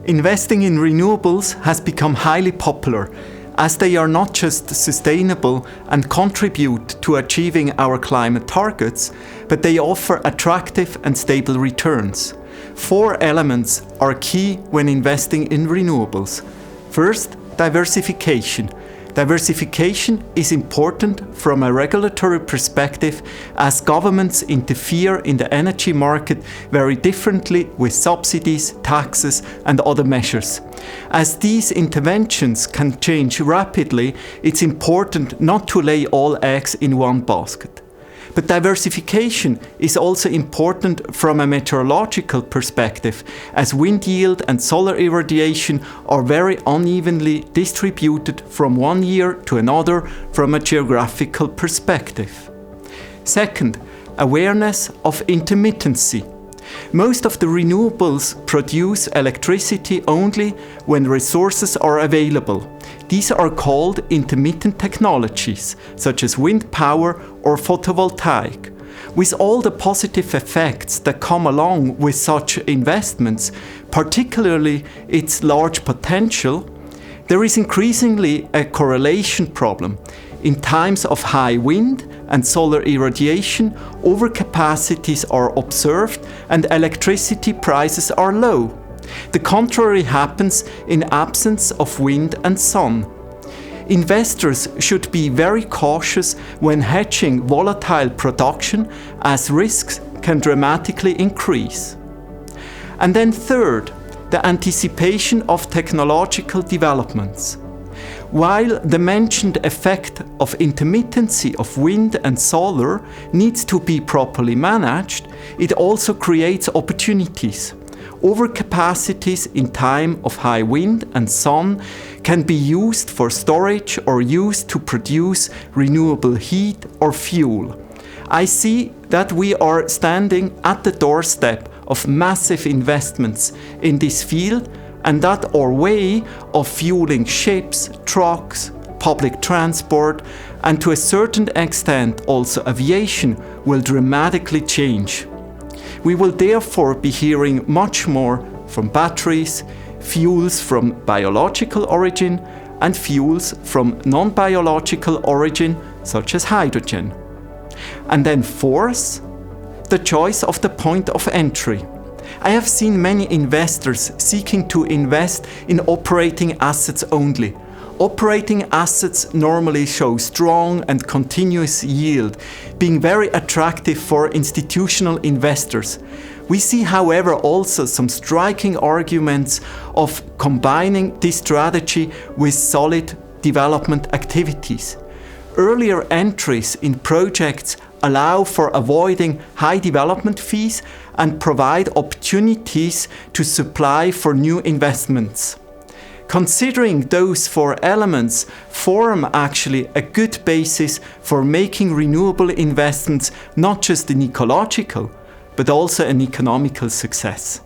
Investing in renewables has become highly popular, as they are not just sustainable and contribute to achieving our climate targets, but they offer attractive and stable returns. 4 elements are key when investing in renewables. First, diversification. Diversification is important from a regulatory perspective, as governments interfere in the energy market very differently with subsidies, taxes, and other measures. As these interventions can change rapidly, it's important not to lay all eggs in one basket. But diversification is also important from a meteorological perspective, as wind yield and solar irradiation are very unevenly distributed from one year to another from a geographical perspective. Second, awareness of intermittency. Most of the renewables produce electricity only when resources are available. These are called intermittent technologies, such as wind power or photovoltaic. With all the positive effects that come along with such investments, particularly its large potential, there is increasingly a correlation problem. In times of high wind and solar irradiation, overcapacities are observed and electricity prices are low. The contrary happens in absence of wind and sun. Investors should be very cautious when hedging volatile production, as risks can dramatically increase. And then third, the anticipation of technological developments. While the mentioned effect of intermittency of wind and solar needs to be properly managed, it also creates opportunities. Overcapacities in time of high wind and sun can be used for storage or used to produce renewable heat or fuel. I see that we are standing at the doorstep of massive investments in this field, and that our way of fueling ships, trucks, public transport, and to a certain extent also aviation will dramatically change. We will therefore be hearing much more from batteries, fuels from biological origin, and fuels from non-biological origin, such as hydrogen. And then fourth, the choice of the point of entry. I have seen many investors seeking to invest in operating assets only. Operating assets normally show strong and continuous yield, being very attractive for institutional investors. We see, however, also some striking arguments of combining this strategy with solid development activities. Earlier entries in projects allow for avoiding high development fees and provide opportunities to supply for new investments. Considering those 4 elements form actually a good basis for making renewable investments not just an ecological, but also an economical success.